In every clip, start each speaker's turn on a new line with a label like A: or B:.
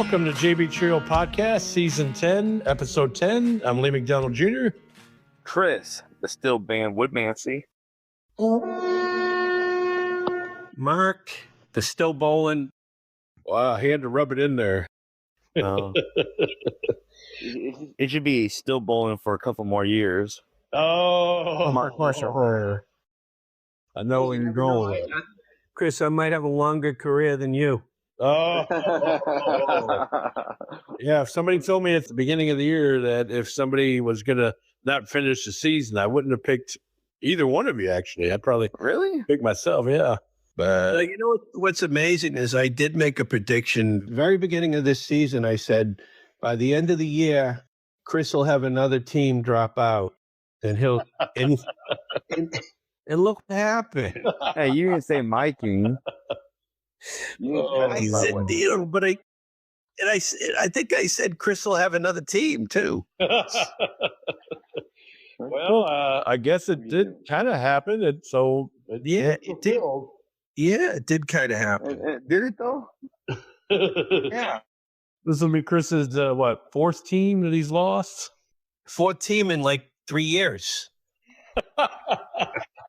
A: Welcome to JB Trio Podcast, Season 10, Episode 10. I'm Lee McDonald Jr.
B: Chris, the still banned Woodmancy.
C: Mark, the still bowling.
A: Wow, he had to rub it in there.
B: It should be still bowling for a couple more years.
A: Oh,
B: Mark Marshall.
A: I know where you're going with it.
C: Chris, I might have a longer career than you.
A: Oh, yeah. If somebody told me at the beginning of the year that if somebody was going to not finish the season, I wouldn't have picked either one of you, actually. I'd probably
B: Really?
A: pick myself, yeah. But
C: You know what's amazing is I did make a prediction. Very beginning of this season, I said, by the end of the year, Chris will have another team drop out. And he'll and look what happened.
B: Hey, you didn't say my team.
C: I said, but I think I said Chris will have another team too.
A: well, I guess it did kind of happen. It
C: did. Yeah, it did kind of happen.
B: Did it though?
C: Yeah.
A: This will be Chris's fourth team that he's lost.
C: Fourth team in like 3 years.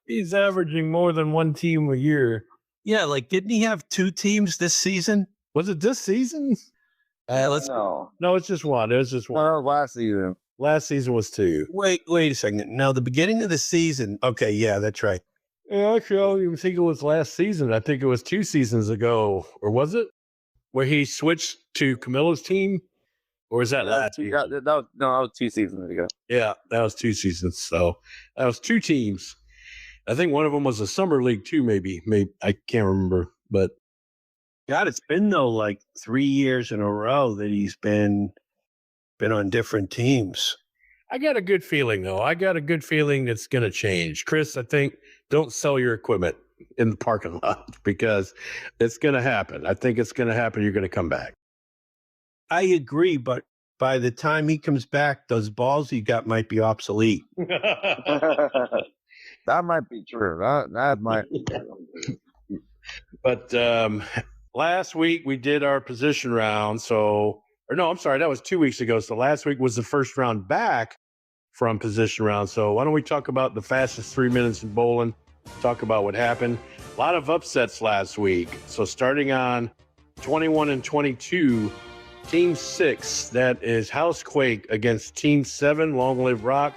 A: He's averaging more than one team a year.
C: Yeah, like didn't he have two teams this season?
A: Was it this season?
B: No,
A: it's just one. It was just one.
B: no, last season.
A: Last season was two.
C: Wait a second. Now the beginning of the season. Okay, yeah, that's right.
A: Yeah, actually, I don't even think it was last season. I think it was 2 seasons ago, or was it? Where he switched to Camilla's team, or was that last year?
B: That was 2 seasons ago.
A: Yeah, that was 2 seasons. So that was 2 teams. I think one of them was a summer league too. Maybe I can't remember, but
C: God, it's been though like 3 years in a row that he's been on different teams.
A: I got a good feeling though. I got a good feeling it's going to change. Chris, I think don't sell your equipment in the parking lot because it's going to happen. I think it's going to happen. You're going to come back.
C: I agree, but by the time he comes back, those balls he got might be obsolete.
B: That might be true. That might.
A: But last week we did our position round. That was 2 weeks ago. So last week was the first round back from position round. So why don't we talk about the fastest 3 minutes in bowling? Talk about what happened. A lot of upsets last week. So starting on 21 and 22, Team 6, that is Housequake against Team 7, Long Live Rock.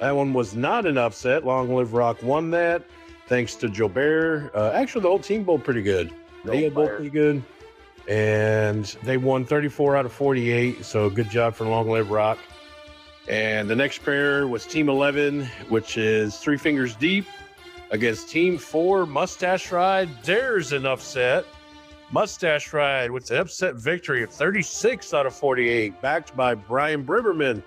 A: That one was not an upset. Long Live Rock won that thanks to Jobert. Actually, the whole team bowled pretty good. They bowled pretty good. And they won 34 out of 48. So good job for Long Live Rock. And the next pair was Team 11, which is Three Fingers Deep against Team 4, Mustache Ride. There's an upset. Mustache Ride with the upset victory of 36 out of 48, backed by Brian Briberman.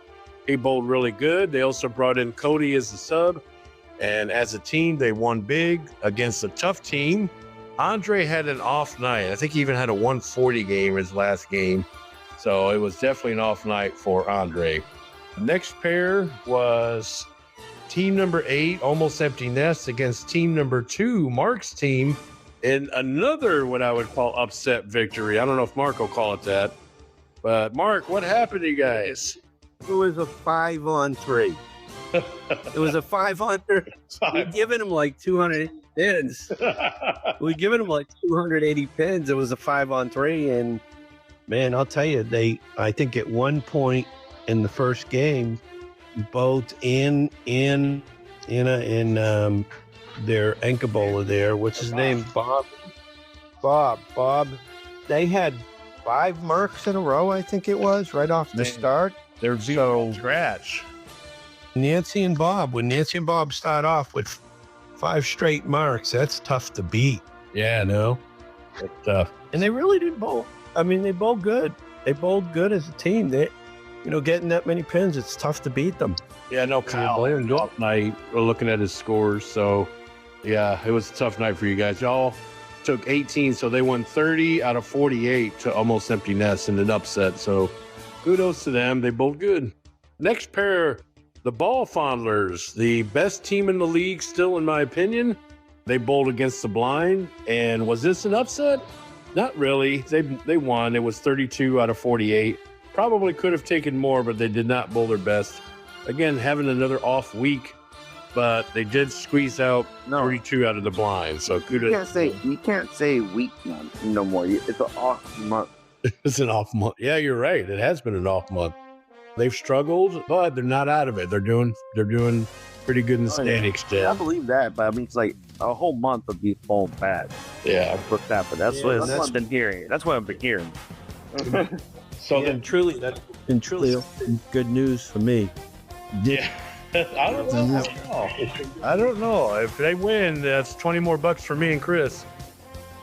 A: He bowled really good. They also brought in Cody as the sub. And as a team, they won big against a tough team. Andre had an off night. I think he even had a 140 game his last game. So it was definitely an off night for Andre. Next pair was Team number 8, Almost Empty Nest, against Team number 2, Mark's team, in another what I would call upset victory. I don't know if Mark will call it that. But Mark, what happened to you guys?
C: It was a 5-on-3. It was a 5-on-3. We'd given him like 280 pins. We'd given him like 280 pins. It was a 5-on-3. And man, I'll tell you, I think at one point in the first game, both in their anchor bowler there, what's his name? Bob. They had 5 marks in a row, I think it was, right off the start.
A: They're so scratch.
C: Nancy and Bob, when Nancy and Bob start off with 5 straight marks, that's tough to beat.
A: Yeah, no. It's tough.
C: And they really did bowl. I mean, they bowled good. They bowled good as a team. They, getting that many pins, it's tough to beat them.
A: Yeah, no, Kyle had an off night. We're looking at his scores. So, yeah, it was a tough night for you guys. Y'all took 18, so they won 30 out of 48 to Almost Empty Nest in an upset. So, kudos to them. They bowled good. Next pair, the Ball Fondlers, the best team in the league still, in my opinion. They bowled against the blind. And was this an upset? Not really. They won. It was 32 out of 48. Probably could have taken more, but they did not bowl their best. Again, having another off week, but they did squeeze out 32 out of the blind. So kudos.
B: You can't say week no more. It's an off month.
A: It's an off month. Yeah, you're right. It has been an off month. They've struggled, but they're not out of it. They're doing pretty good in the standings still.
B: I believe that, but I mean, it's like a whole month of being bowling bad.
A: Yeah,
B: but that's what I've been hearing. That's what I've been hearing.
A: So then,
C: truly, that's been good news for me.
A: Yeah, I don't know. If they win, that's 20 more bucks for me and Chris.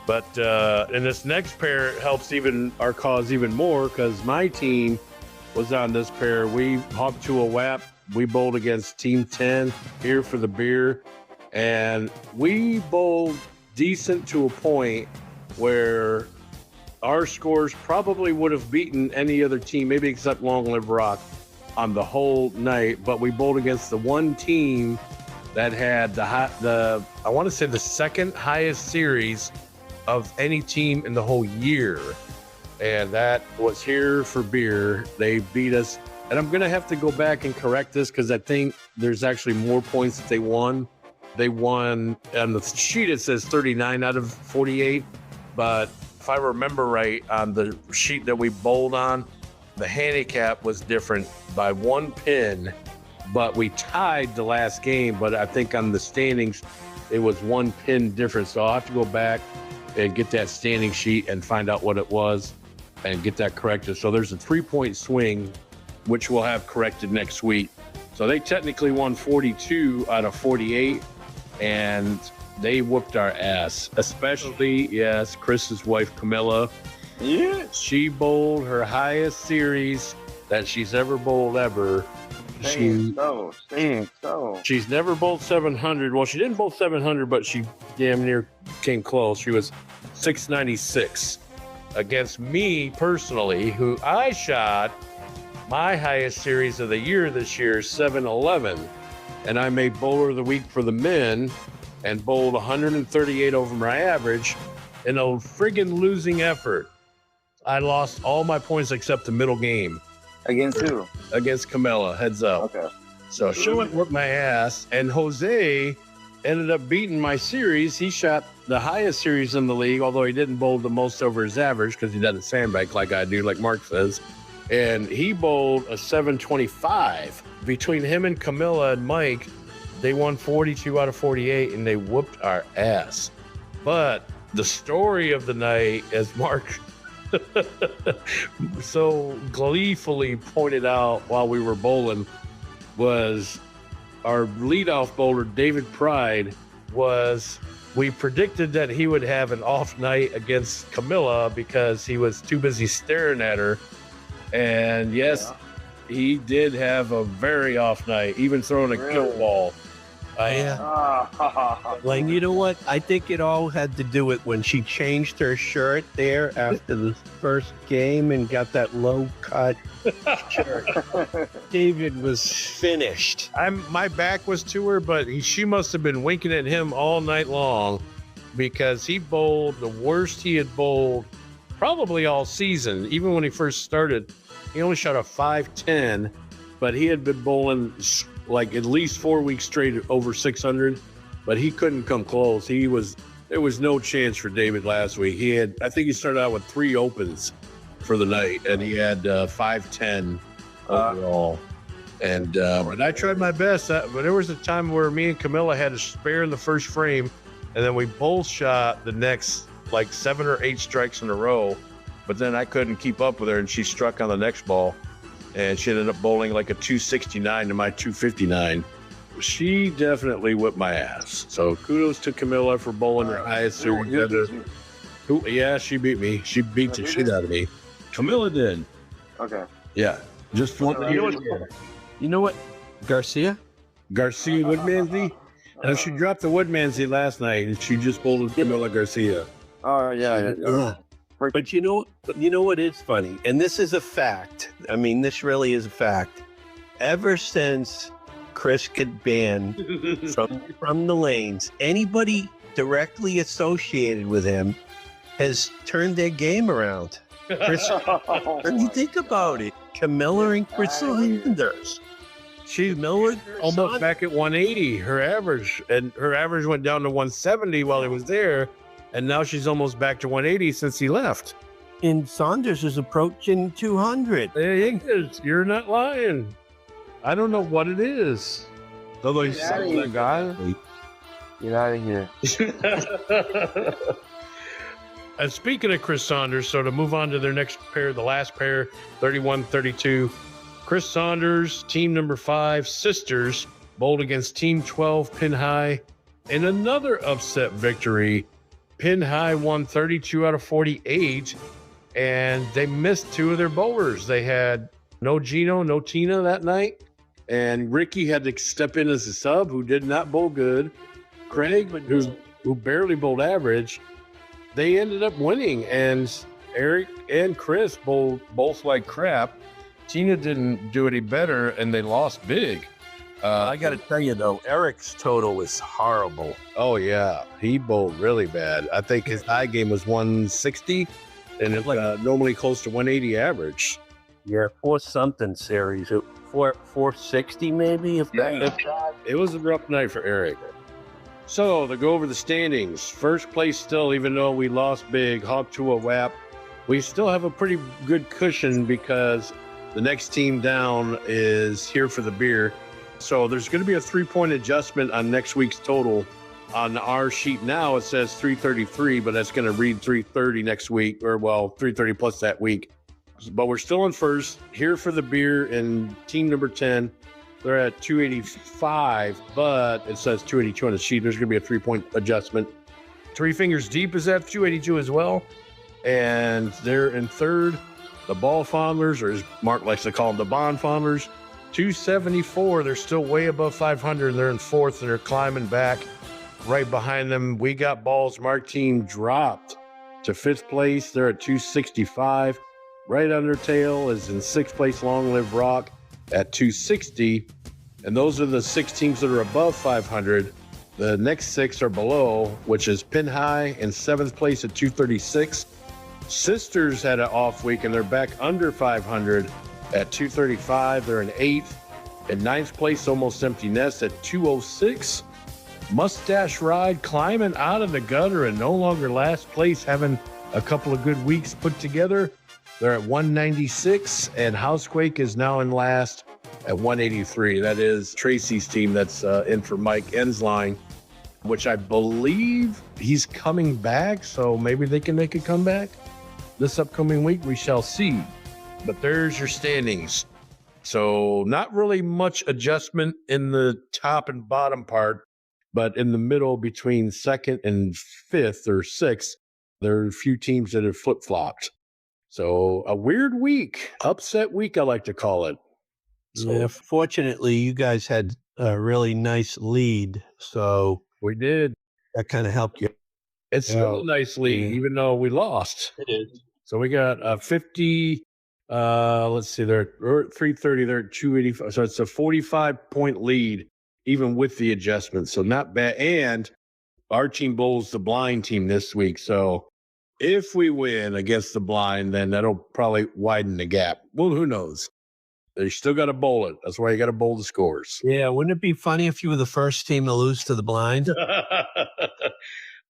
A: But and this next pair helps our cause even more because my team was on this pair. We hopped to a WAP. We bowled against Team 10 here for the beer, and we bowled decent to a point where our scores probably would have beaten any other team, maybe except Long Live Rock, on the whole night. But we bowled against the one team that had the I want to say the second highest series of any team in the whole year. And that was here for beer. They beat us. And I'm going to have to go back and correct this because I think there's actually more points that they won. They won, on the sheet it says 39 out of 48. But if I remember right, on the sheet that we bowled on, the handicap was different by 1 pin. But we tied the last game. But I think on the standings, it was 1 pin difference. So I'll have to go back and get that standing sheet and find out what it was and get that corrected. So there's a 3-point swing, which we'll have corrected next week. So they technically won 42 out of 48, and they whooped our ass, especially, yes, Chris's wife, Camilla. Yeah. She bowled her highest series that she's ever bowled ever. She's never bowled 700. Well, she didn't bowl 700, but she damn near came close. She was 696 against me personally, who I shot my highest series of the year this year, 711. And I made bowler of the week for the men and bowled 138 over my average in a friggin' losing effort. I lost all my points except the middle game.
B: Against who?
A: Against Camilla, heads up.
B: Okay.
A: So she whooped my ass, and Jose ended up beating my series. He shot the highest series in the league, although he didn't bowl the most over his average because he doesn't sandbag like I do, like Mark says. And he bowled a 725. Between him and Camilla and Mike, they won 42 out of 48, and they whooped our ass. But the story of the night, as Mark so gleefully pointed out while we were bowling, was our leadoff bowler, David Pride, we predicted that he would have an off night against Camilla because he was too busy staring at her. And yes, he did have a very off night, even throwing a kill ball.
C: Like, you know what? I think it all had to do with when she changed her shirt there after the first game and got that low cut shirt. David was finished.
A: My back was to her, but she must have been winking at him all night long because he bowled the worst he had bowled probably all season. Even when he first started, he only shot a 510, but he had been bowling like at least 4 weeks straight over 600, but he couldn't come close. There was no chance for David last week. I think he started out with 3 opens for the night, and he had 510 overall. And I tried my best, but there was a time where me and Camilla had a spare in the first frame, and then we both shot the next like 7 or 8 strikes in a row, but then I couldn't keep up with her, and she struck on the next ball. And she ended up bowling like a 269 to my 259. She definitely whipped my ass. So kudos to Camilla for bowling her highest series. Yeah, she beat me. She beat the shit out of me. Camilla did.
B: Okay.
A: Yeah. Just one.
C: You know what? Garcia
A: Woodmansey? And she dropped the Woodmansey last night, and she just bowled Camilla Garcia.
B: Oh, yeah.
C: But you know what is funny? And this is a fact. I mean, this really is a fact. Ever since Chris got banned from the lanes, anybody directly associated with him has turned their game around. When you think about it, Camilla and Chris Sanders. Camilla
A: Almost back at 180, her average. And her average went down to 170 while he was there. And now she's almost back to 180 since he left.
C: and Saunders is approaching 200.
A: Hey, you're not lying. I don't know what it is. Although he's
B: Get out of here, guy. Get out of here.
A: And speaking of Chris Saunders, so to move on to their next pair, the last pair, 31-32, Chris Saunders, team number 5, Sisters, bowled against team 12, Pin High, in another upset victory. Pin High won 32 out of 48, and they missed 2 of their bowlers. They had no Gino, no Tina that night, and Ricky had to step in as a sub who did not bowl good. Craig, who barely bowled average. They ended up winning, and Eric and Chris bowled both like crap. Tina didn't do any better, and they lost big.
C: I got to tell you, though, Eric's total was horrible.
A: Oh, yeah. He bowled really bad. I think his high game was 160, and it's normally close to 180 average.
C: Yeah, 4-something series. 460 maybe, if that.
A: It was a rough night for Eric. So, to go over the standings, first place still, even though we lost big, Hawk to a WAP, we still have a pretty good cushion because the next team down is Here for the Beer. So there's going to be a 3-point adjustment on next week's total. On our sheet now, it says 333, but that's going to read 330 next week, or 330 plus that week. But we're still in first. Here for the Beer and team number 10. They're at 285, but it says 282 on the sheet. There's going to be a 3-point adjustment. Three Fingers Deep is at 282 as well. And they're in third. The Ball Fondlers, or as Mark likes to call them, the Bond Fondlers, 274. They're still way above 500. They're in fourth. They're climbing back. Right behind them, We Got Balls. Mark team dropped to fifth place. They're at 265. Right on their tail is in sixth place, Long Live Rock at 260. And those are the 6 teams that are above 500. The next 6 are below, which is Pin High in 7th place at 236. Sisters had an off week and they're back under 500 at 235. They're in 8th. In 9th place, Almost Empty Nest at 206. Mustache Ride climbing out of the gutter and no longer last place, having a couple of good weeks put together. They're at 196, and Housequake is now in last at 183. That is Tracy's team that's in for Mike Ensline, which I believe he's coming back, so maybe they can make a comeback this upcoming week. We shall see. But there's your standings. So not really much adjustment in the top and bottom part, but in the middle between 2nd and 5th or 6th, there are a few teams that have flip-flopped. So a weird week, upset week, I like to call it. So,
C: Yeah, fortunately, you guys had a really nice lead, so
A: we did.
C: that kind of helped you.
A: It's still a nice lead, even though we lost.
C: It is.
A: So we got 50. Let's see, they're at 330. They're at 285. So it's a 45-point lead, even with the adjustments. So not bad. And our team bowls the blind team this week. So if we win against the blind, then that'll probably widen the gap. Well, who knows? You still got to bowl it. That's why you got to bowl the scores.
C: Yeah, wouldn't it be funny if you were the first team to lose to the blind?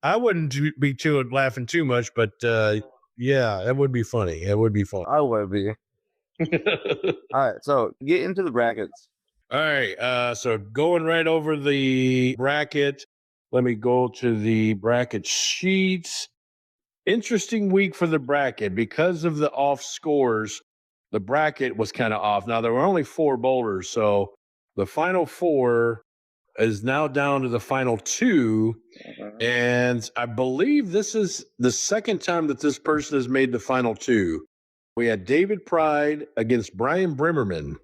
A: I wouldn't be laughing too much, but yeah, that would be funny. It would be fun.
B: I would be. All right, so get into the brackets.
A: All right, so going right over the bracket. Let me go to the bracket sheets. Interesting week for the bracket. Because of the off scores, the bracket was kind of off. Now, there were only 4 bowlers, so the final 4 is now down to the final 2. And I believe this is the second time that this person has made the final 2. We had David Pride against Brian Brimmerman.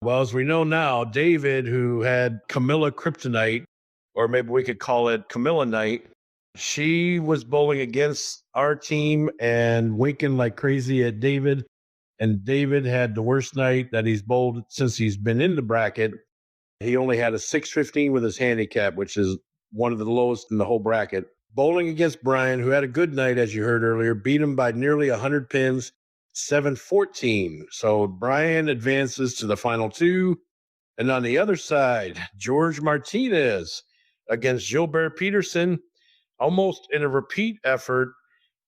A: Well, as we know now, David, who had Camilla Kryptonite, or maybe we could call it Camilla Night, she was bowling against our team and winking like crazy at David. And David had the worst night that he's bowled since he's been in the bracket. He only had a 615 with his handicap, which is one of the lowest in the whole bracket. bowling against Brian, who had a good night, as you heard earlier, beat him by nearly 100 pins, 714. So Brian advances to the final two. And on the other side, George Martinez against Gilbert Peterson, almost in a repeat effort,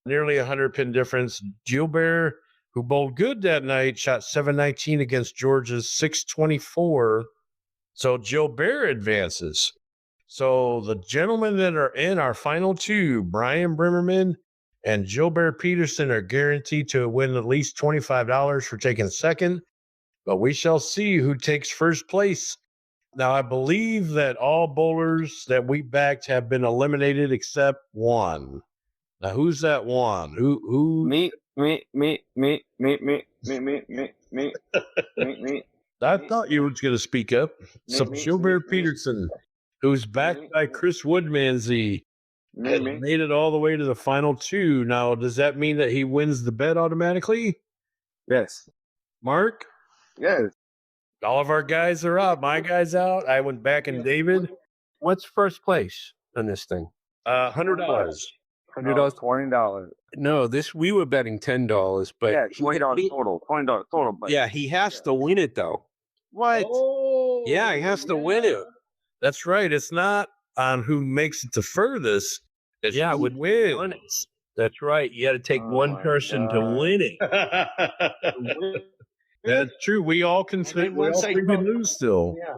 A: nearly 100 pin difference. Gilbert, who bowled good that night, shot 719 against George's 624. So Gilbert advances. So the gentlemen that are in our final two, Brian Brimmerman and Gilbert Peterson, are guaranteed to win at least $25 for taking second. But we shall see who takes first place. Now, I believe that all bowlers that we backed have been eliminated except one. Now, who's that one? Who?
B: Me.
A: I thought you were going to speak up. So Gilbert Peterson, who's backed by Chris Woodmansey, has made it all the way to the final two. Now, does that mean that he wins the bet automatically?
B: Yes.
A: Mark?
B: Yes.
A: All of our guys are out. My guy's out. I went back and David.
C: What's first place on this thing?
A: $100.
C: $100.
B: $20.
C: No, we were betting $10, but
B: Yeah, $20 total. $20 total. But
C: yeah, he has to win it though.
B: what?
A: Oh,
C: Yeah, he has to win it.
A: That's right. It's not on who makes it the furthest. It's
C: Yeah,
A: who
C: with
A: wins.
C: That's right. You got to take
B: Oh
C: one
B: my
C: person to
B: God.
C: win it.
A: That's true. We all can say we all think we lose still.
C: Yeah.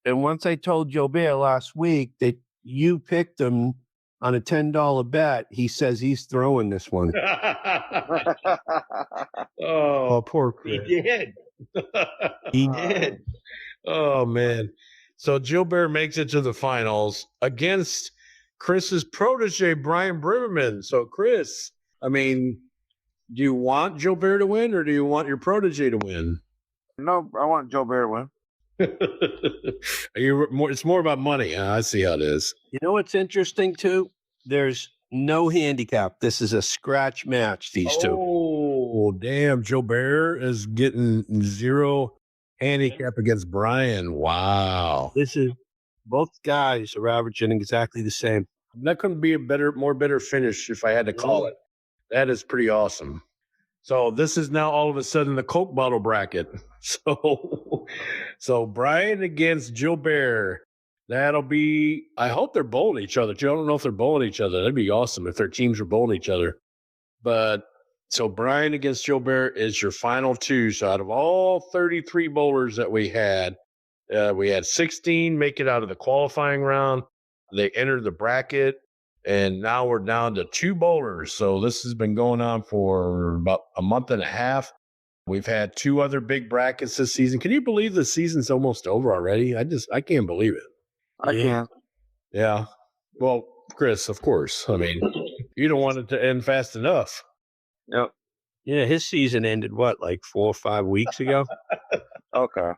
C: And once I told Joe Bear last week that you picked him on a $10 bet, he says he's throwing this one.
A: Oh, poor Chris.
C: He did. He did.
A: Oh man. So Gilbert makes it to the finals against Chris's protege, Brian Brimmerman. So Chris, I mean, do you want Gilbert to win or do you want your protege to win?
B: No, I want Joe Bear to win.
A: It's more about money. Huh? I see how it is.
C: You know what's interesting too? There's no handicap. This is a scratch match, these two.
A: Oh, damn. Gilbert is getting 0 handicap against Brian. Wow.
C: This is both guys are averaging exactly the same.
A: That couldn't be a more better finish if I had to call it. That is pretty awesome. So this is now all of a sudden the Coke bottle bracket. So Brian against Gilbert. That'll be, I hope they're bowling each other too. I don't know if they're bowling each other. That'd be awesome if their teams were bowling each other. But so Brian against Gilbert is your final two. So out of all 33 bowlers that we had 16 make it out of the qualifying round. They entered the bracket. And now we're down to 2 bowlers. So this has been going on for about a month and a half. We've had 2 other big brackets this season. Can you believe the season's almost over already? I can't believe it.
B: I can.
A: Yeah. Well, Chris, of course. I mean, you don't want it to end fast enough.
B: Yep.
C: Yeah, his season ended like 4 or 5 weeks ago?
B: Okay.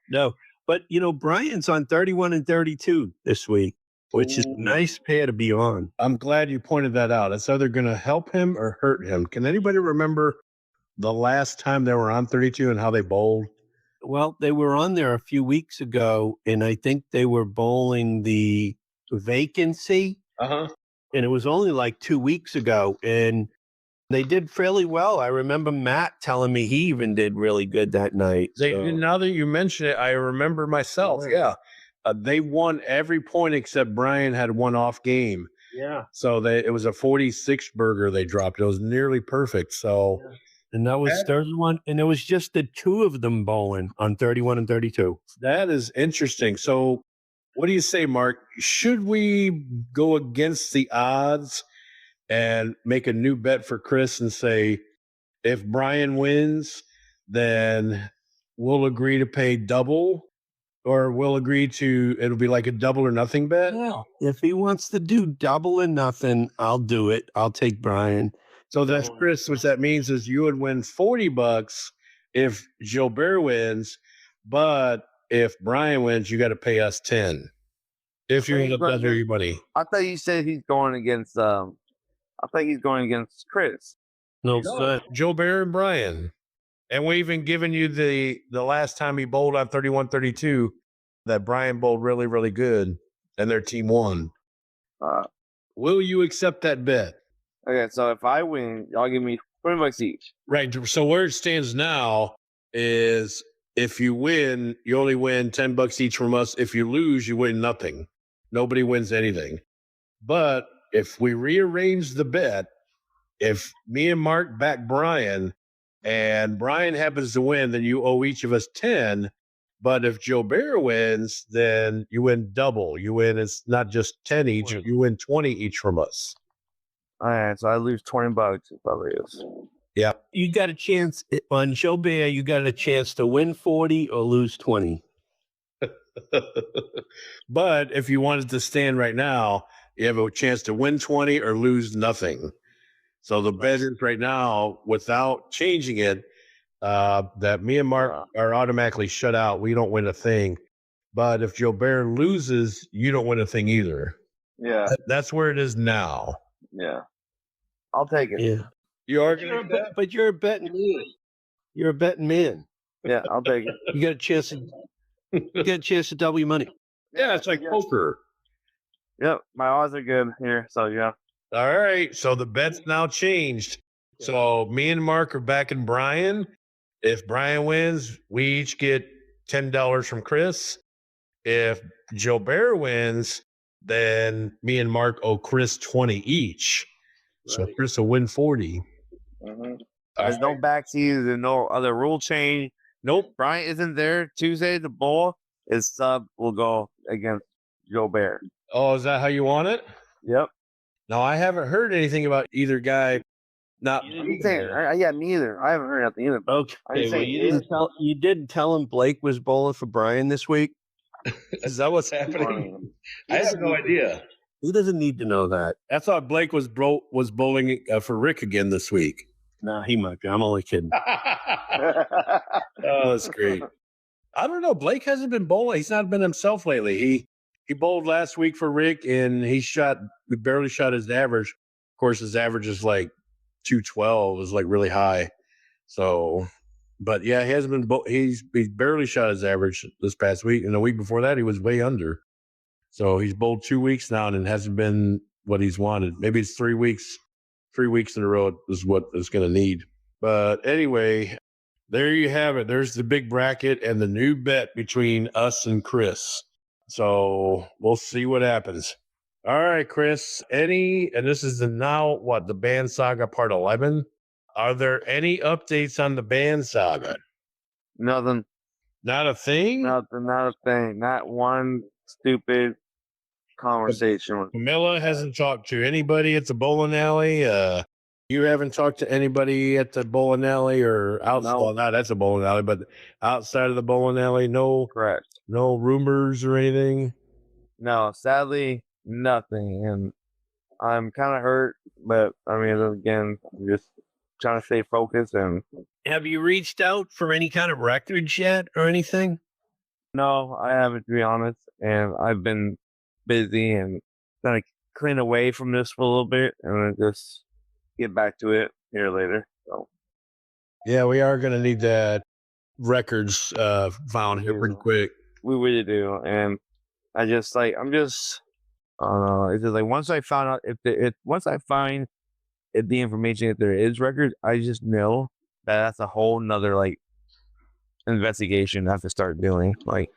C: No, but Brian's on 31 and 32 this week, which is a nice pair to be on.
A: I'm glad you pointed that out. It's either going to help him or hurt him. Can anybody remember the last time they were on 32 and how they bowled?
C: Well, they were on there a few weeks ago, and I think they were bowling the vacancy.
A: Uh-huh.
C: And it was only like 2 weeks ago, and they did fairly well. I remember Matt telling me he even did really good that night.
A: Now that you mention it, I remember myself. Yeah. They won every point except Brian had one off game.
C: Yeah.
A: So it was a 46 burger they dropped. It was nearly perfect. So,
C: and that was 31. And it was just the 2 of them bowling on 31 and 32.
A: That is interesting. So what do you say, Mark? Should we go against the odds and make a new bet for Chris and say, if Brian wins, then we'll agree to pay double? Or we'll agree to, it'll be like a double or nothing bet?
C: Yeah. If he wants to do double or nothing, I'll do it. I'll take Brian.
A: So that's Chris, what that means is you would win $40 if Gilbert wins, but if Brian wins, you got to pay us 10. If you end up under your money.
B: I thought you said he's going against Chris.
C: No, sir.
A: Gilbert and Brian. And we even given you the last time he bowled on 31-32 that Brian bowled really, really good and their team won. Will you accept that bet?
B: Okay, so if I win, y'all give me $20 each.
A: Right. So where it stands now is if you win, you only win $10 each from us. If you lose, you win nothing. Nobody wins anything. But if we rearrange the bet, if me and Mark back Brian and Brian happens to win, then you owe each of us 10. But if Joe Bear wins, then you win double. You win, it's not just 10 each, you win 20 each from us.
B: All right, so I lose $20 if I lose.
A: Yeah.
C: You got a chance on Joe Bear. You got a chance to win 40 or lose 20.
A: But if you wanted to stand right now, you have a chance to win 20 or lose nothing. So the bet is right now, without changing it, that me and Mark are automatically shut out. We don't win a thing. But if Joe Bear loses, you don't win a thing either.
B: Yeah.
A: That's where it is now.
B: Yeah. I'll take it.
C: Yeah.
A: You are going to
C: But you're a betting man. You're a betting man.
B: Yeah, I'll take it.
C: You got a chance to double your money.
A: Yeah, it's like poker.
B: Yep, my odds are good here, so yeah.
A: All right, so the bet's now changed. So me and Mark are backing Brian. If Brian wins, we each get $10 from Chris. If Joe Bear wins, then me and Mark owe Chris 20 each. So Chris will win 40.
B: Mm-hmm. There's no backseas, there's no other rule change. Nope, Brian isn't there Tuesday. The bowl, his sub will go against Joe Bear.
A: Oh, is that how you want it?
B: Yep.
A: No, I haven't heard anything about either guy. Not
B: Yeah, me either. I haven't heard nothing either.
C: Okay, well, you didn't tell him Blake was bowling for Brian this week.
A: Is that what's happening? I have no idea.
C: He doesn't need to know that.
A: I thought Blake was bowling for Rick again this week.
C: No, he might be. I'm only kidding.
A: Oh, that's great. I don't know. Blake hasn't been bowling. He's not been himself lately. He bowled last week for Rick, and he barely shot his average. Of course, his average is like 212, is like really high. So, but yeah, he hasn't been. He's barely shot his average this past week, and the week before that, he was way under. So he's bowled 2 weeks now, and it hasn't been what he's wanted. Maybe it's 3 weeks. 3 weeks in a row is what it's going to need. But anyway, there you have it. There's the big bracket and the new bet between us and Chris. So we'll see what happens. All right, Chris, and this is the Banned Saga part 11. Are there any updates on the Banned Saga?
B: Nothing.
A: Not a thing?
B: Nothing, not a thing. Not one stupid conversation.
A: Camilla hasn't talked to anybody at the bowling alley. You haven't talked to anybody at the bowling alley or outside. No. Well, not at the bowling alley, but outside of the bowling alley. No,
B: correct.
A: No rumors or anything.
B: No, sadly, nothing. And I'm kind of hurt, but I mean, again, I'm just trying to stay focused. And
C: have you reached out for any kind of records yet or anything?
B: No, I haven't, to be honest. And I've been busy and trying to clean away from this for a little bit and then just get back to it here later. So
A: yeah, we are going to need that records found here pretty quick.
B: We really do. And it's just like once I found out once I find the information, if there is records, I just know that's a whole nother like investigation I have to start doing. Like,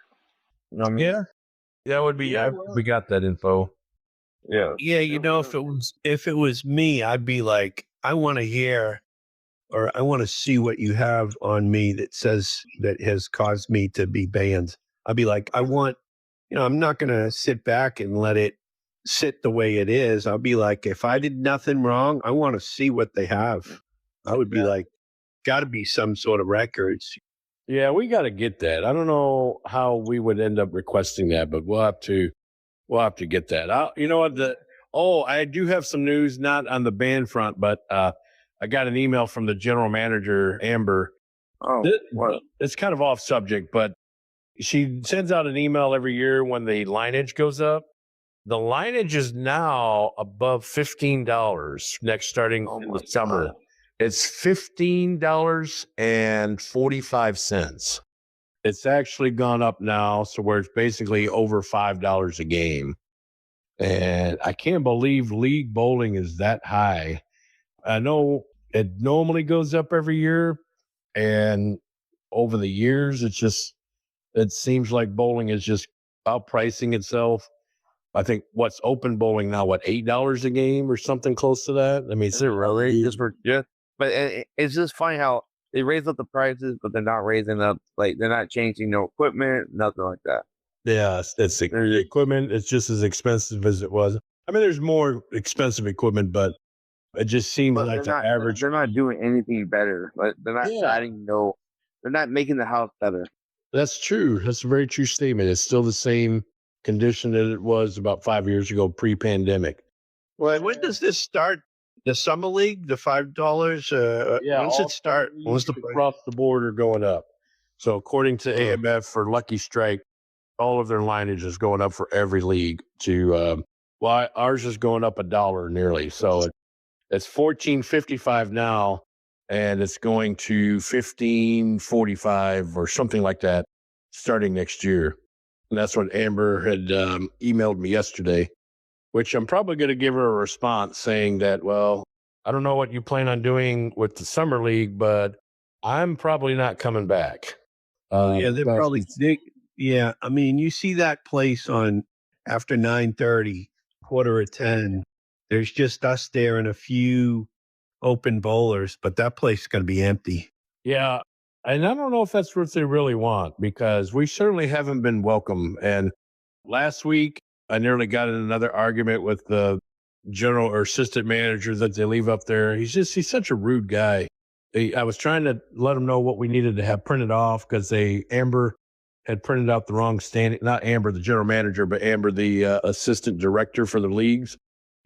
B: you know what I mean?
A: Yeah. That would be, we got that info.
B: Yeah.
C: Yeah. You know, if it was me, I'd be like, I want to hear, or I want to see what you have on me that says that has caused me to be banned. I'd be like, I'm not going to sit back and let it sit the way it is. I'll be like, if I did nothing wrong, I want to see what they have. I would be like, got to be some sort of records.
A: Yeah, we got to get that. I don't know how we would end up requesting that, but we'll have to get that. You know what? I do have some news, not on the band front, but I got an email from the general manager, Amber.
B: Oh, what?
A: It's kind of off subject, but she sends out an email every year when the lineage goes up. The lineage is now above $15 starting in the summer. God. It's $15.45. It's actually gone up now, so where it's basically over $5 a game. And I can't believe league bowling is that high. I know it normally goes up every year, and over the years, it seems like bowling is just outpricing itself. I think what's open bowling now, what, $8 a game or something close to that? I mean,
B: Is it really just for just? But it's just funny how they raise up the prices, but they're not raising up, like they're not changing no equipment, nothing like that.
A: yeah, it's the equipment. It's just as expensive as it was. I mean, there's more expensive equipment, but it just seems
B: But
A: like the average.
B: they're not doing anything better. Like they're not
A: Yeah.
B: adding no, they're not making the house better.
A: That's true. That's a very true statement. It's still the same condition that it was about 5 years ago, pre-pandemic.
C: Well, when does this start? The summer league, the $5. When does it start? What's the
A: across the board are going up? So according to AMF for Lucky Strike, all of their lineage is going up for every league. Well, ours is going up $1 nearly. So it's $14.55 now, and it's going to $15.45 or something like that starting next year. And that's what Amber had emailed me yesterday, which I'm probably going to give her a response saying that, well, I don't know what you plan on doing with the summer league, but I'm probably not coming back.
C: Yeah, they're probably yeah. I mean, you see that place on after 9:30, 9:45. There's just us there and a few open bowlers, but that place is going to be empty.
A: Yeah. And I don't know if that's what they really want, because we certainly haven't been welcome. And last week, I nearly got in another argument with the general or assistant manager that they leave up there. He's such a rude guy. I was trying to let him know what we needed to have printed off, because Amber had printed out the wrong standing, not Amber, the general manager, but Amber, the assistant director for the leagues,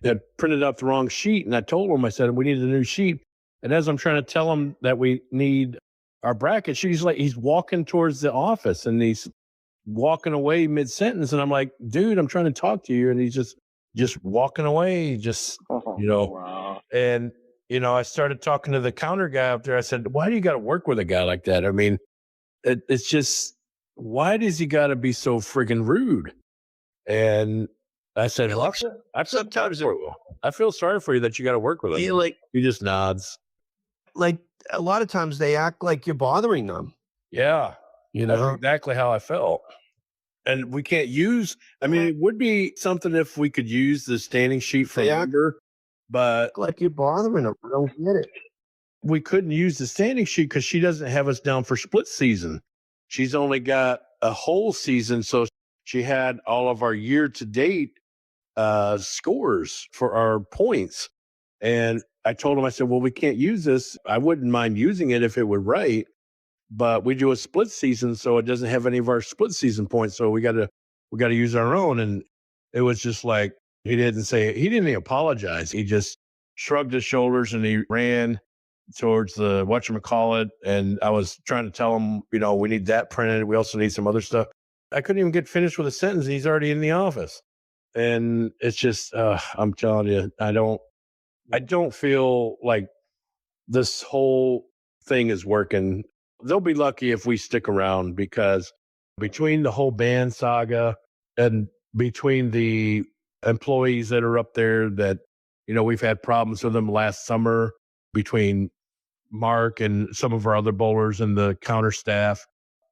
A: had printed out the wrong sheet. And I told him, I said, we need a new sheet. And as I'm trying to tell him that we need our bracket, he's walking towards the office and he's walking away mid-sentence. And I'm like, dude, I'm trying to talk to you. And he's just walking away,
B: Wow.
A: And, I started talking to the counter guy up there. I said, why do you got to work with a guy like that? I mean, it's just, why does he got to be so friggin' rude? And I said, I feel sorry for you that you got to work with him. He just nods.
C: Like a lot of times they act like you're bothering them.
A: Yeah. That's exactly how I felt. And we can't it would be something if we could use the standing sheet for Amber, but
C: like you're bothering them. I don't get it.
A: We couldn't use the standing sheet because she doesn't have us down for split season. She's only got a whole season. So she had all of our year to date scores for our points. And I told him, I said, well, we can't use this. I wouldn't mind using it if it were right, but we do a split season, so it doesn't have any of our split season points. So we got to use our own. And it was just like, he didn't even apologize. He just shrugged his shoulders and he ran towards the whatchamacallit. And I was trying to tell him, we need that printed. We also need some other stuff. I couldn't even get finished with a sentence. And he's already in the office. And it's just, I'm telling you, I don't feel like this whole thing is working. They'll be lucky if we stick around, because between the whole Banned Saga and between the employees that are up there that, we've had problems with them last summer, between Mark and some of our other bowlers and the counter staff.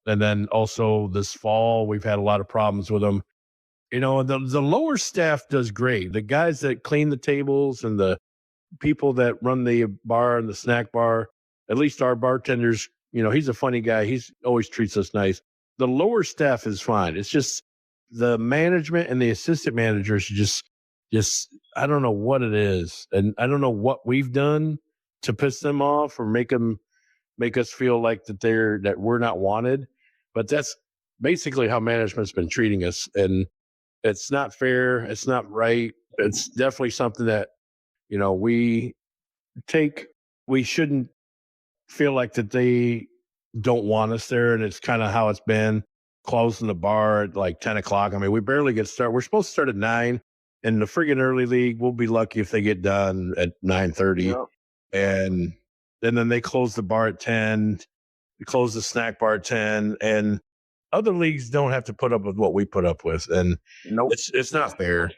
A: And then also this fall, we've had a lot of problems with them. The lower staff does great. The guys that clean the tables and the people that run the bar and the snack bar, at least our bartenders, he's a funny guy. He's always treats us nice. The lower staff is fine. It's just the management and the assistant managers just I don't know what it is. And I don't know what we've done to piss them off or make us feel like that we're not wanted. But that's basically how management's been treating us. And it's not fair. It's not right. It's definitely something that, we shouldn't feel like that they don't want us there. And it's kind of how it's been, closing the bar at like 10 o'clock. I mean, we barely get started. We're supposed to start at 9. In the friggin' early league, we'll be lucky if they get done at 9:30. Yep. And then they close the bar at 10. We close the snack bar at 10. And other leagues don't have to put up with what we put up with. And
B: nope.
A: It's not fair.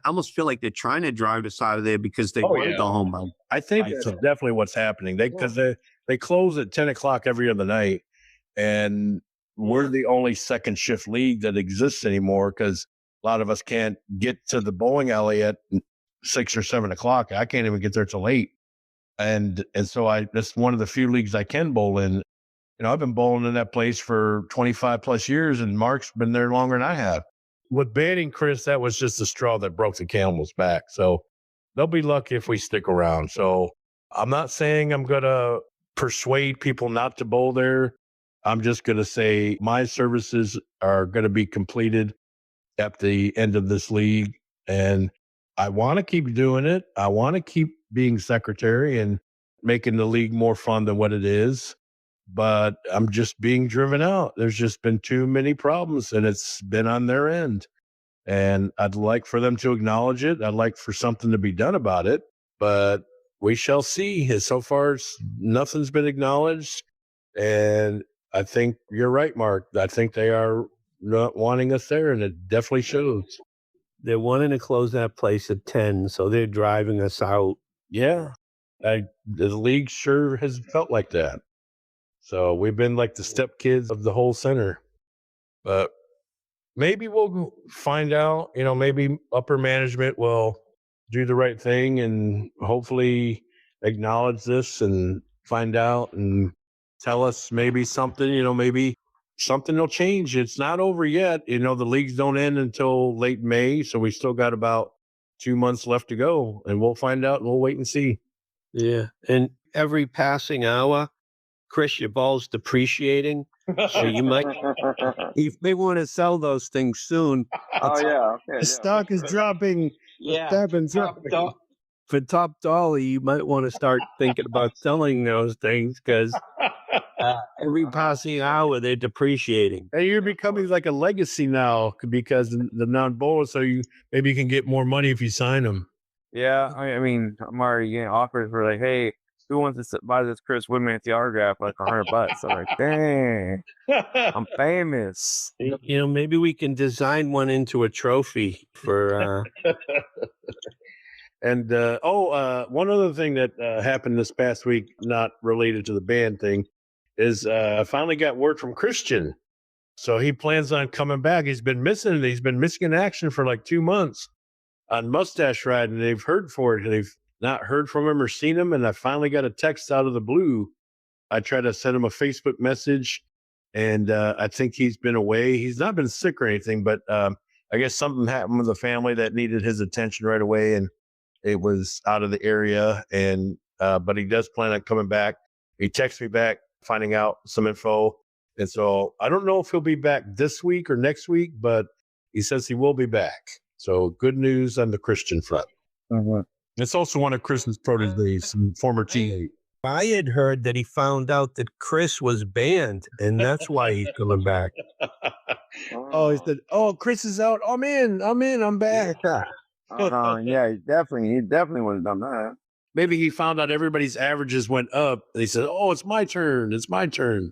C: I almost feel like they're trying to drive us out of there because they
A: Oh,
C: want to
A: yeah.
C: go home. By
A: I think that's definitely what's happening. Because they close at 10 o'clock every other night, and we're the only second shift league that exists anymore because a lot of us can't get to the bowling alley at 6 or 7 o'clock. I can't even get there till 8. And so that's one of the few leagues I can bowl in. I've been bowling in that place for 25 plus years, and Mark's been there longer than I have. With banning Chris, that was just the straw that broke the camel's back. So they'll be lucky if we stick around. So I'm not saying I'm going to persuade people not to bowl there. I'm just going to say my services are going to be completed at the end of this league. And I want to keep doing it. I want to keep being secretary and making the league more fun than what it is. But I'm just being driven out. There's just been too many problems, and it's been on their end. And I'd like for them to acknowledge it. I'd like for something to be done about it, but we shall see. So far, nothing's been acknowledged. And I think you're right, Mark. I think they are not wanting us there, and it definitely shows.
C: they're wanting to close that place at 10, so they're driving us out.
A: Yeah. The league sure has felt like that. So we've been like the stepkids of the whole center. But maybe we'll find out, maybe upper management will do the right thing and hopefully acknowledge this and find out and tell us maybe something, maybe something will change. It's not over yet. The leagues don't end until late May. So we still got about 2 months left to go, and we'll find out and we'll wait and see.
C: Yeah. And every passing hour, Chris, your ball's depreciating. So you may want to sell those things soon.
D: Oh yeah, okay.
A: The stock is dropping.
D: Yeah.
C: For top dollar, you might want to start thinking about selling those things because every passing hour they're depreciating.
A: And you're becoming like a legacy now because the non-bowler, so maybe you can get more money if you sign them.
B: Yeah, I mean, I'm already getting offers for like, hey, who wants to buy this Chris Woodmansey autograph like $100? I'm like, dang, I'm famous.
C: Maybe we can design one into a trophy for.
A: And one other thing that happened this past week, not related to the band thing, is I finally got word from Christian. So he plans on coming back. He's been missing in action for like 2 months on Mustache Ride, and they've heard for it. They've not heard from him or seen him, and I finally got a text out of the blue. I tried to send him a Facebook message, and I think he's been away. He's not been sick or anything, but I guess something happened with the family that needed his attention right away, and it was out of the area. And but he does plan on coming back. He texted me back, finding out some info. And so I don't know if he'll be back this week or next week, but he says he will be back. So good news on the Christian front.
B: Mm-hmm.
A: It's also one of Christian's proteges, some former teammate.
C: I had heard that he found out that Chris was banned, and that's why he's coming back.
A: Oh, he said, "Oh, Chris is out. I'm in. I'm back."
B: Yeah, he definitely would have done that.
A: Maybe he found out everybody's averages went up. And he said, "Oh, it's my turn. It's my turn."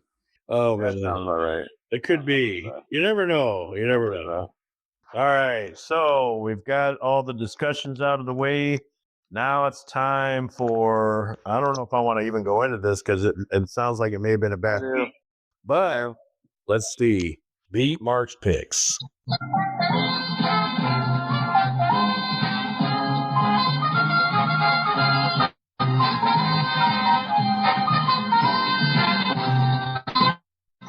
A: Oh,
B: That
A: man.
B: sounds all right.
A: It could be. You never know. You never know. All right. So we've got all the discussions out of the way. Now it's time for, I don't know if I want to even go into this because it sounds like it may have been a bad week. But let's see. Beat Mark's picks.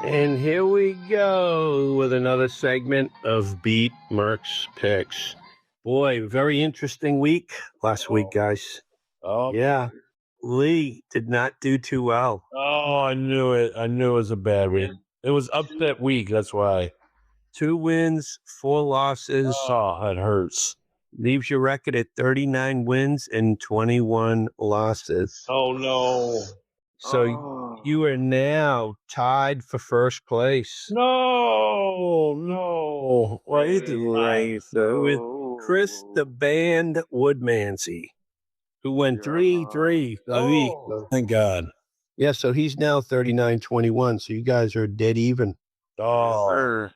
C: And here we go with another segment of Beat Merck's Picks. Boy, very interesting week last week, guys.
A: Oh,
C: Yeah. Lee did not do too well.
A: Oh, I knew it. I knew it was a bad week. It was upset week. That's why.
C: 2 wins, 4 losses.
A: Oh, that hurts.
C: Leaves your record at 39 wins and 21 losses.
A: Oh, no.
C: So you are now tied for first place.
A: No.
C: Right. So with Chris the Banned Woodmansey, who went 3-3.
A: Oh, thank God.
C: Yeah, so he's now 39-21. So you guys are dead even.
A: Oh,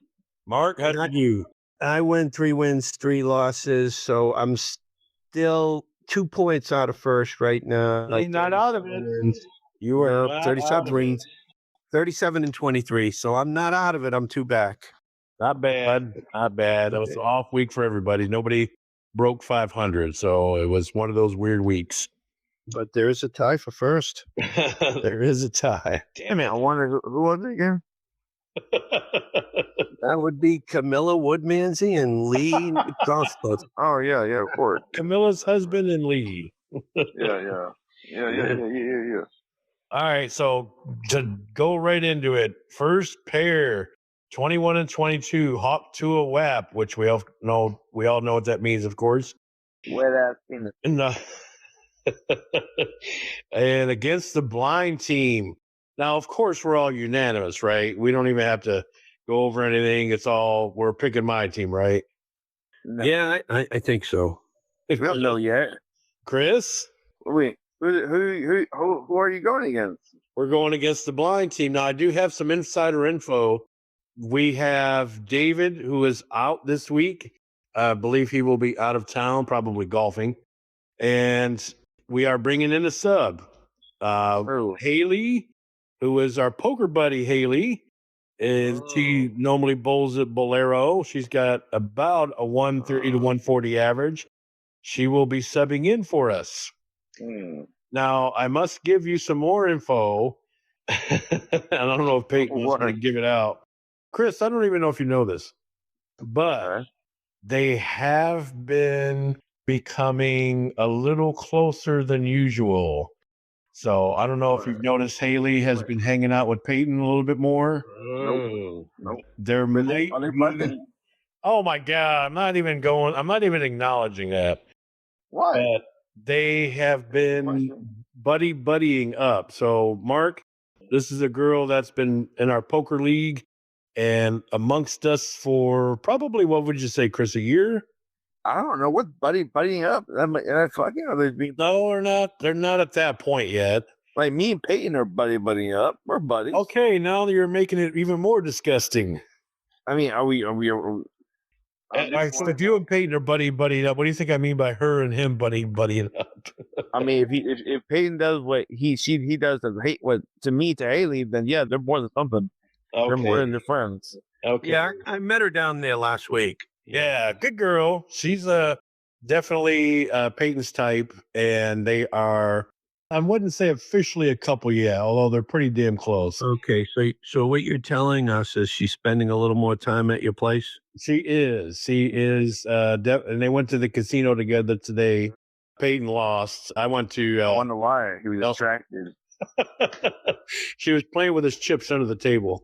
A: Mark, how did you?
C: I win 3 wins, 3 losses. So I'm still 2 points out of first right now.
A: You're not out of it. You are not
C: 37 37 and 23. So I'm not out of it. I'm 2 back.
A: Not bad. Not bad. It was an off week for everybody. Nobody broke 500. So it was one of those weird weeks.
C: But there is a tie for first.
A: There is a tie.
B: Damn it! I wonder who was it again?
C: That would be Camilla Woodmansey and Lee Costos.
B: Oh yeah, of course.
A: Camilla's husband and Lee.
B: Yeah.
A: All right, so to go right into it, first pair, 21 and 22, Hawk to a WAP, which we all know what that means, of course.
B: Where that
A: And against the blind team. Now, of course, we're all unanimous, right? We don't even have to go over anything. We're picking my team, right?
B: No.
C: Yeah, I think so.
B: We don't know yet.
A: Chris?
B: Wait, who are you going against?
A: We're going against the blind team. Now, I do have some insider info. We have David, who is out this week. I believe he will be out of town, probably golfing. And we are bringing in a sub. Haley, who is our poker buddy, Haley. And she normally bowls at Bolero. She's got about a 130 to 140 average. She will be subbing in for us. Now, I must give you some more info. I don't know if Peyton wants to give it out. Chris, I don't even know if you know this, but they have been becoming a little closer than usual. So I don't know if you've noticed Haley has been hanging out with Peyton a little bit more.
B: Nope.
A: They're oh my God. I'm not even acknowledging that.
B: Why?
A: But they have been buddying up. So Mark, this is a girl that's been in our poker league and amongst us for probably, what would you say, Chris, a year?
B: I don't know. What's buddying up? That's fucking other people.
A: No, they're not. They're not at that point yet.
B: Like me and Peyton are buddying up. We're buddies.
A: Okay, now you're making it even more disgusting.
B: I mean, are we
A: if you and Peyton are buddying up, what do you think I mean by her and him buddying up?
B: I mean, if Peyton does what he does to Haley, then yeah, they're more than something.
A: Okay.
B: They're more than their friends.
A: Okay.
C: Yeah, I met her down there last week.
A: Yeah, good girl. She's definitely Peyton's type, and they are, I wouldn't say officially a couple yet, although they're pretty damn close.
C: Okay, so what you're telling us is she's spending a little more time at your place?
A: She is, and they went to the casino together today. Peyton lost. I went to...
B: I wonder why. He was distracted.
A: She was playing with his chips under the table.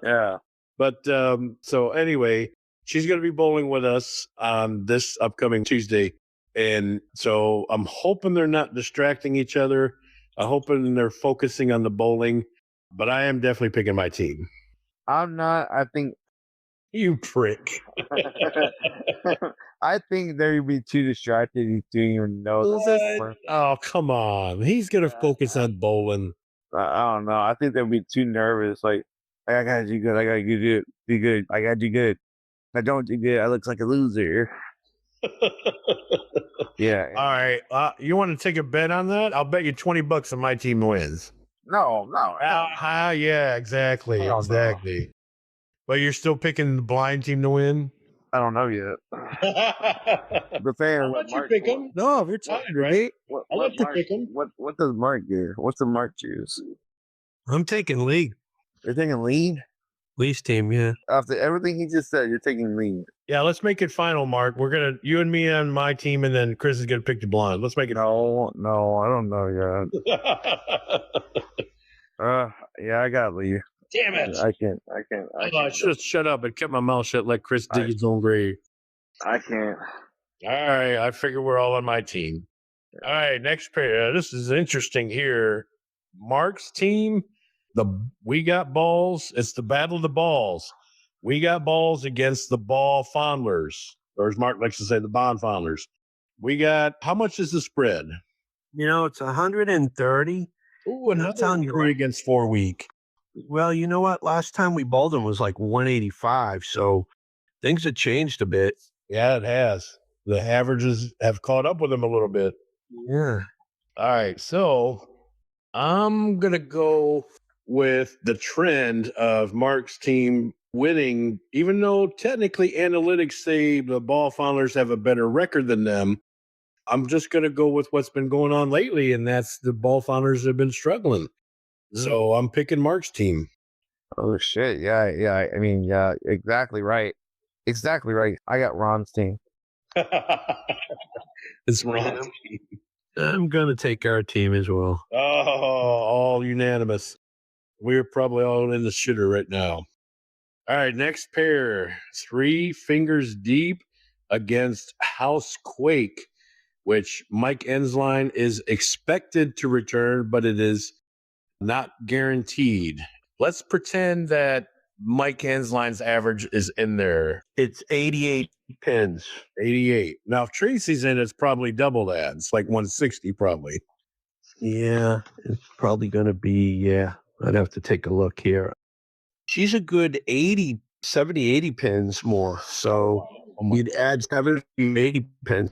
B: Yeah.
A: But so anyway, she's going to be bowling with us on this upcoming Tuesday. And so I'm hoping they're not distracting each other. I'm hoping they're focusing on the bowling. But I am definitely picking my team.
B: I'm not. I think...
A: You prick.
B: I think they'd be too distracted to even know.
A: Oh, come on. He's going to focus on bowling.
B: I don't know. I think they'd be too nervous. Like, I gotta do good. I gotta do good. I gotta do good. If I don't do good, I look like a loser. Yeah.
A: All right. You want to take a bet on that? I'll bet you $20 on my team wins.
B: No.
A: Yeah, exactly.
B: Oh,
A: exactly.
B: No.
A: But you're still picking the blind team to win?
B: I don't know yet. The fan.
A: I'll let you pick them. No, you're tied, right? I'll let you pick them.
B: What does Mark do? What's the Mark choose?
C: I'm taking league.
B: You're taking lead?
C: Lee's team, yeah.
B: After everything he just said, you're taking lead.
A: Yeah, let's make it final, Mark. You and me on my team, and then Chris is gonna pick the blonde. Let's make it.
B: No, I don't know yet. Yeah, I got lead.
A: Damn it!
B: I can't.
A: I should have shut up and kept my mouth shut. Let Chris dig his own grave.
B: I can't.
A: All right, I figure we're all on my team. All right, next pair. This is interesting here. Mark's team. We got balls. It's the battle of the balls. We got balls against the ball fondlers, or as Mark likes to say, the bond fondlers. We got, how much is the spread?
C: It's 130.
A: Ooh, and that's on 3 against 4 week.
C: Well, you know what? Last time we bowled them was like 185. So Things have changed a bit.
A: Yeah, it has. The averages have caught up with them a little bit.
C: Yeah.
A: All right, so I'm gonna go with the trend of Mark's team winning, even though technically analytics say the ball fondlers have a better record than them. I'm just gonna go with what's been going on lately, and that's the ball fondlers have been struggling. So I'm picking Mark's team.
B: Oh shit! Yeah. I mean, yeah, exactly right. Exactly right. I got Ron's team.
A: It's Ron's team.
C: I'm going to take our team as well.
A: Oh, all unanimous. We're probably all in the shitter right now. All right, next pair. 3 Fingers Deep against Housequake, which Mike Ensline is expected to return, but it is not guaranteed. Let's pretend that Mike Hensline's average is in there.
C: It's 88 pins.
A: 88. Now, if Tracy's in, it's probably double that. It's like 160 probably.
C: Yeah, it's probably going to be, I'd have to take a look here. She's a good 70, 80 pins more. So you'd add 70, 80 pins.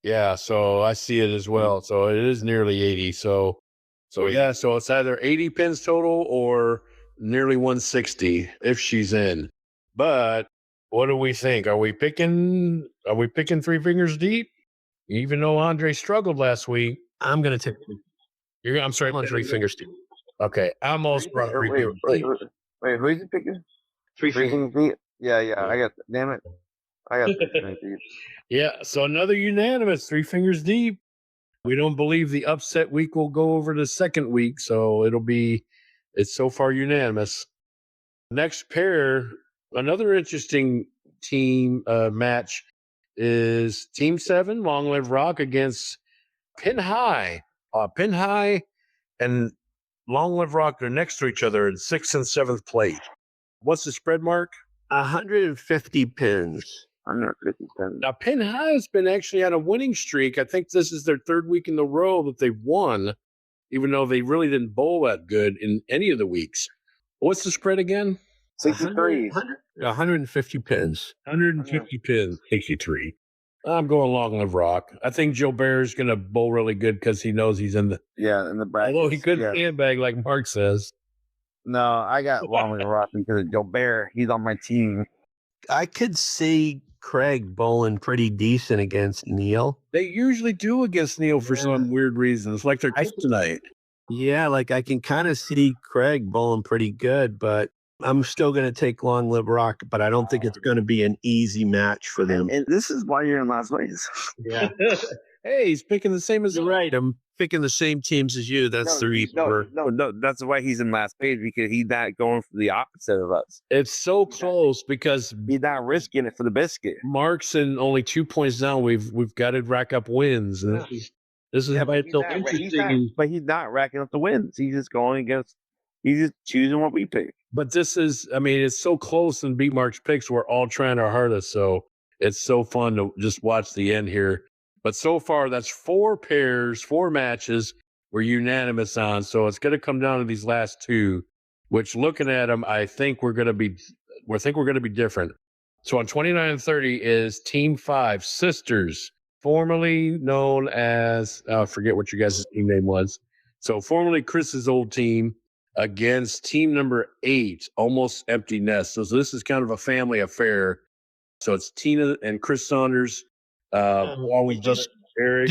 A: Yeah, so I see it as well. So it is nearly 80. So yeah, so it's either 80 pins total or nearly 160 if she's in. But what do we think? Are we picking 3 Fingers Deep? Even though Andre struggled last week.
C: I'm going to take
A: I'm sorry,
C: on 3 Fingers Deep.
A: Okay, I almost brought 3 Fingers Deep.
B: Wait, who's it picking?
C: 3
B: Fingers Deep? Yeah. I got. Damn it! I got 3 Fingers Deep.
A: Yeah, so another unanimous 3 Fingers Deep. We don't believe the upset week will go over the second week, so it's so far unanimous. Next pair, another interesting team match is Team 7, Long Live Rock, against Pin High. Pin High and Long Live Rock are next to each other in 6th and 7th place. What's the spread, Mark?
C: 150 pins.
B: 150 pins.
A: Now, Pin High has been actually on a winning streak. I think this is their 3rd week in a row that they've won, even though they really didn't bowl that good in any of the weeks. What's the spread again?
B: 63.
C: 150 pins.
A: 150 pins, 63. I'm going Long Live Rock. I think Joe Bear is going to bowl really good because he knows he's in the
B: bracket.
A: Although he couldn't handbag like Mark says.
B: No, I got Long Live Rock because Joe Bear. He's on my team.
C: I could see Craig bowling pretty decent against Neil.
A: They usually do against Neil for some weird reason. It's like they're tonight.
C: Yeah, like I can kind of see Craig bowling pretty good, but I'm still going to take Long Live Rock, but I don't think it's going to be an easy match for them.
B: And this is why you're in last place.
C: Yeah.
A: Hey, he's picking the same as
C: You're right. I'm picking the same teams as you. That's the reason.
B: No. That's why he's in last place, because he's not going for the opposite of us.
A: It's so close because
B: he's not risking it for the biscuit.
A: Mark's in only 2 points down. We've got to rack up wins. And this is why it's so interesting.
B: But he's not racking up the wins. He's just going against. He's just choosing what we pick.
A: But it's so close and beat Mark's picks. We're all trying our hardest. So it's so fun to just watch the end here. But so far, that's 4 pairs, 4 matches we're unanimous on. So it's going to come down to these last 2, which looking at them, I think we're going to be different. So on 29 and 30 is Team 5, Sisters, formerly known as, I forget what your guys' team name was. So formerly Chris's old team against team number 8, Almost Empty Nest. So this is kind of a family affair. So it's Tina and Chris Saunders. Eric.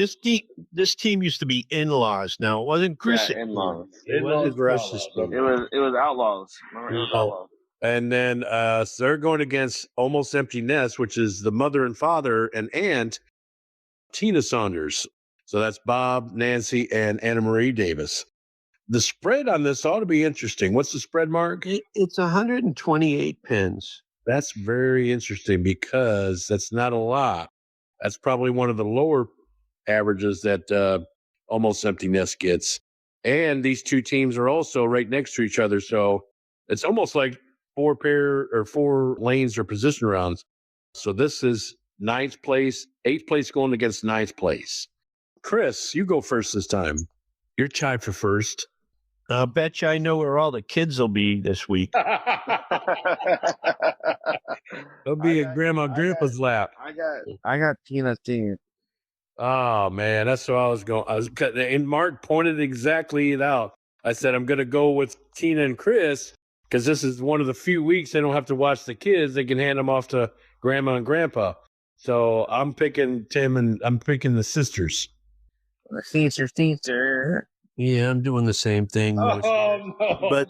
C: This team used to be in-laws. Now it wasn't Chris.
B: Yeah, in-laws.
C: It wasn't Chris's team.
B: It was Outlaws. Remember, it was Outlaws.
A: And then so they're going against Almost Empty Nest, which is the mother and father and aunt, Tina Saunders. So that's Bob, Nancy, and Anna Marie Davis. The spread on this ought to be interesting. What's the spread, Mark?
C: It's 128 pins.
A: That's very interesting because that's not a lot. That's probably one of the lower averages that Almost Empty Nest gets. And these 2 teams are also right next to each other. So it's almost like 4 lanes or position rounds. So this is 9th place, 8th place going against 9th place. Chris, you go first this time. You're tied for first.
C: I'll bet you I know where all the kids will be this week.
A: It'll be at Grandma Grandpa's lap.
B: I got Tina's team.
A: Oh man, that's what I was going. And Mark pointed exactly it out. I said I'm going to go with Tina and Chris because this is one of the few weeks they don't have to watch the kids. They can hand them off to Grandma and Grandpa. So I'm picking Tim and I'm picking the sisters.
C: Sister. Yeah, I'm doing the same thing. But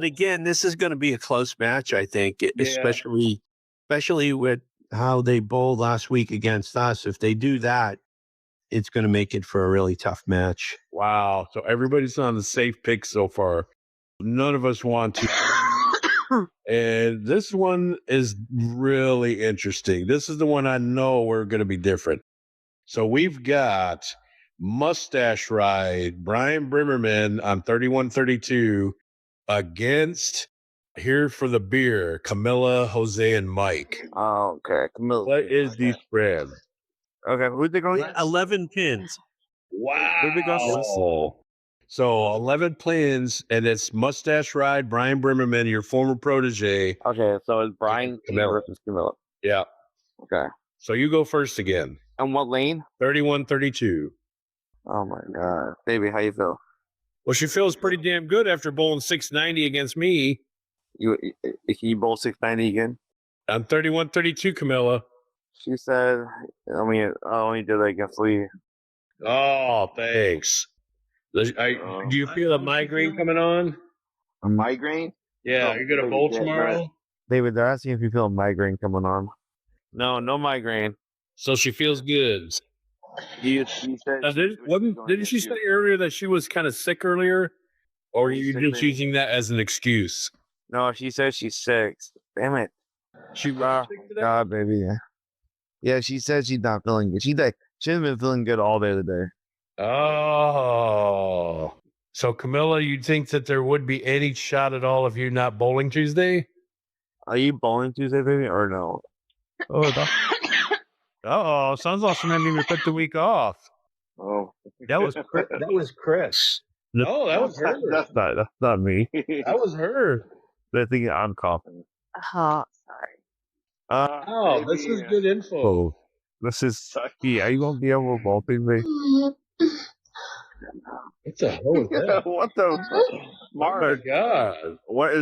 C: again, this is going to be a close match, I think, especially with how they bowled last week against us. If they do that, it's going to make it for a really tough match.
A: Wow. So everybody's on the safe pick so far. None of us want to. And this one is really interesting. This is the one I know we're going to be different. So we've got Mustache Ride, Brian Brimmerman on 3132 against Here for the Beer, Camilla, Jose, and Mike.
B: Oh, okay. Camilla.
A: What is the spread?
B: Okay, who's they going?
C: 11 pins.
A: Wow.
B: Who'd they go?
A: So 11 pins, and it's Mustache Ride, Brian Brimmerman, your former protege.
B: Okay, so it's Brian
A: Camilla
B: versus Camilla.
A: Yeah.
B: Okay.
A: So you go first again.
B: And what lane?
A: 3132.
B: Oh my god. Baby, how you feel?
A: Well, she feels pretty damn good after bowling 690 against me.
B: Can you bowl 690 again?
A: I'm 3132, Camilla.
B: She said, I only did it against Lee.
A: Oh, thanks. Do you feel a migraine coming on?
D: A migraine?
A: Yeah, you're gonna bowl tomorrow.
B: David, they're asking if you feel a migraine coming on. No migraine.
A: So she feels good.
D: She said
A: Didn't she say earlier that she was kind of sick earlier? Or are you just
D: sick,
A: using that as an excuse?
B: No, she said she's sick. Damn it.
A: She was sick today?
B: God, baby, yeah. Yeah, she said she's not feeling good. She hasn't been feeling good all day today.
A: Oh. So Camilla, you think that there would be any shot at all of you not bowling Tuesday?
B: Are you bowling Tuesday, baby, or no?
A: Oh, sounds like she didn't even took the week off.
D: Oh.
C: That was Chris.
A: No, that was her.
B: That's not me.
A: That was her.
B: I think I'm coughing.
E: Oh, sorry.
A: Oh, this is good info.
B: This is are you gonna be able to bowl me?
A: What the hell is that?
B: What the
A: Mark? Oh my God.
B: What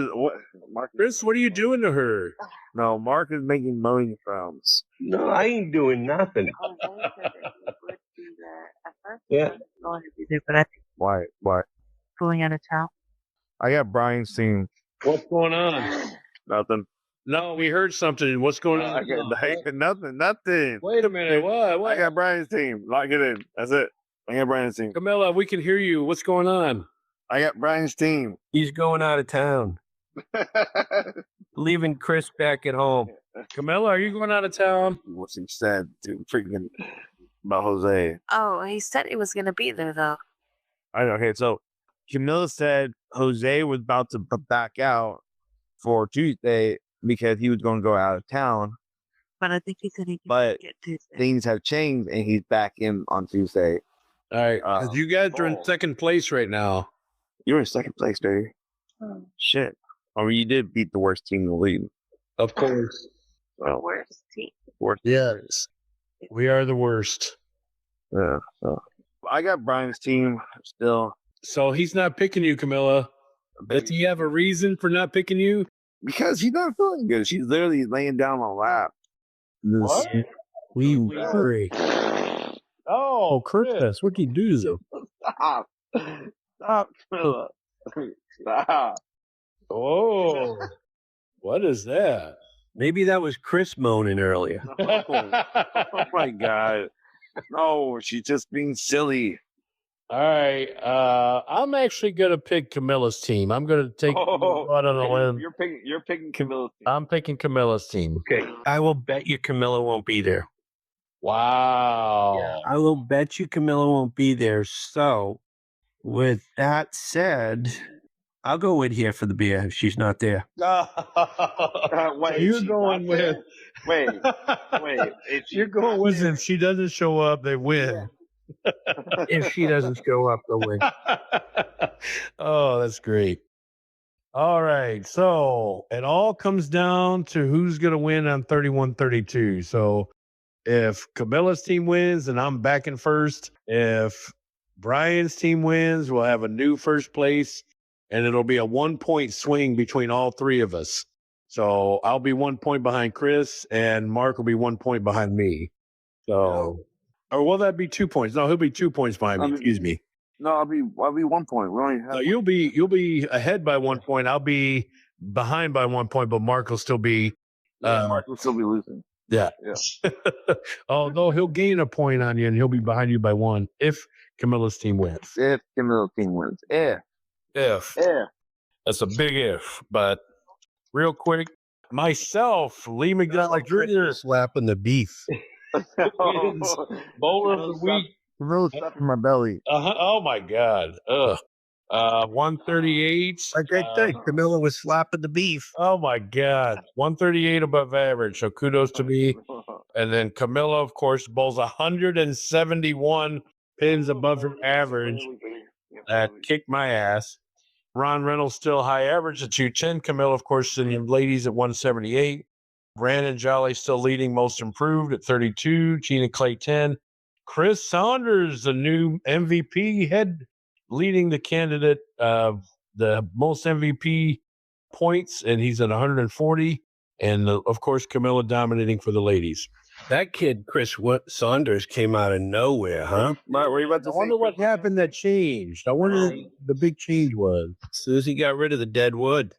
B: Mark?
A: Chris, what are you doing to her?
B: No, Mark is making moaning sounds.
C: No, I ain't doing nothing.
E: Jose said that he would do that. At first,
C: Yeah.
E: he was going to do that, but I think
B: Why?
E: going out of town.
B: I got Brian's team.
A: What's going on?
B: Nothing.
A: No, we heard something. What's going on?
B: Nothing.
A: Wait a minute. What?
B: I got Brian's team. Lock it in. That's it. I got Brian's team.
A: Camilla, we can hear you. What's going on?
B: I got Brian's team.
C: He's going out of town. Leaving Chris back at home.
A: Camilla, are you going out of town?
B: What's he said to freaking about Jose?
E: Oh, he said he was going to be there, though.
B: I know. Okay, so Camilla said Jose was about to back out for Tuesday because he was going to go out of town.
E: But I think he's going
B: But
E: to get Tuesday.
B: things have changed and he's back in on Tuesday.
A: All right. 'Cause you guys are in second place right now.
B: You're in second place, baby. Shit. I mean, you did beat the worst team in the league.
A: Of course.
B: Well,
E: Worst team.
B: worst.
A: Yes. We are the worst.
B: Yeah. So I got Brian's team still
A: So he's not picking you, Camilla. Does he have a reason for not picking you?
B: because she's not feeling good. She's literally laying down on my lap.
A: What?
C: We worry.
A: Oh, Chris, what'd you do?
D: Stop. Stop, Camilla. Stop.
A: Oh, what is that?
C: Maybe that was Chris moaning earlier.
B: Oh my god. No, she's just being silly.
A: All right. I'm actually gonna pick Camilla's team. I'm gonna take go out on a limb.
D: You're picking Camilla's team.
A: I'm picking Camilla's team.
C: Okay. I will bet you Camilla won't be there.
A: Wow.
C: I will bet you Camilla won't be there. So, with that said, I'll go with Here for the Beer if she's not there.
D: Wait,
A: You're
D: she's
A: going
D: not
A: with.
D: there? Wait. If she's
A: You're going
D: not
A: with
D: there-
A: if she doesn't show up, they win.
C: If she doesn't show up, they'll win.
A: Oh, that's great. All right. So it all comes down to who's going to win on 31-32. So if Camilla's team wins, and I'm back in first. If Brian's team wins, we'll have a new first place, and it'll be a 1 point swing between all three of us. So I'll be 1 point behind Chris, and Mark will be 1 point behind me. So, or will that be 2 points? No, he'll be 2 points behind me. Excuse me.
B: No, I'll be 1 point. We only have
A: No, you'll be ahead by 1 point. I'll be behind by 1 point, but Mark will still be.
B: Mark will still be losing.
A: Yeah. Although he'll gain a point on you, and he'll be behind you by 1 if Camilla's team wins.
B: If Camilla's team wins.
A: If.
D: Yeah.
A: That's a big if. But real quick, myself, Lee McDonald Jr.
C: Slapping the beef.
A: wins Bowler of the Week.
B: Camilla's stuffing my belly.
A: Oh my God. 138.
C: Like I said, Camilla was slapping the beef.
A: Oh my God. 138 above average. So kudos to me. And then Camilla, of course, bowls 171 pins above her average. That kicked my ass. Ron Reynolds still high average at 210. Camilla, of course, in the ladies at 178. Brandon Jolly still leading most improved at 32. Gina Clay 10. Chris Saunders, the new MVP, head leading the candidate of the most MVP points, and he's at 140. And of course, Camilla dominating for the ladies.
C: That kid, Chris Saunders, came out of nowhere, huh?
B: What were you about to
A: I wonder what happened that changed. I wonder what the big change was.
C: Susie got rid of the dead wood.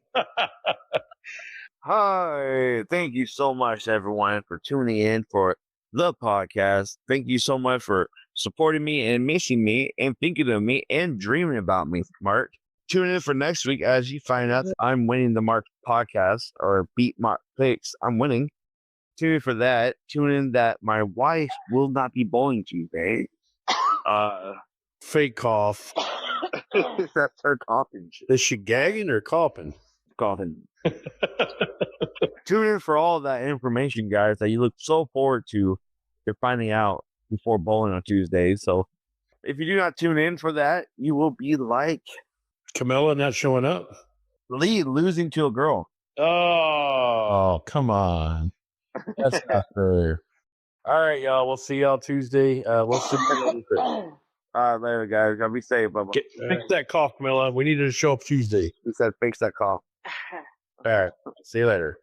B: Hi, thank you so much, everyone, for tuning in for the podcast. Thank you so much for supporting me and missing me and thinking of me and dreaming about me, Mark. Tune in for next week as you find out that I'm winning the Mark podcast or beat Mark picks. I'm winning. Tune in for that. Tune in that my wife will not be bowling Tuesday.
A: Fake cough.
B: That's her coughing.
A: Is she gagging or coughing?
B: Coughing. Tune in for all of that information, guys, that you look so forward to. You're finding out before bowling on Tuesday. So if you do not tune in for that, you will be like
A: Camilla not showing up.
B: Lee losing to a girl.
A: Oh, come on. That's not fair. All right, y'all. We'll see y'all Tuesday. We'll see you later.
B: All right, later, guys. Gotta be safe. Bye-bye.
A: Fix that cough, Camilla. We need her to show up Tuesday.
B: Who said fix that cough?
A: All right. See you later.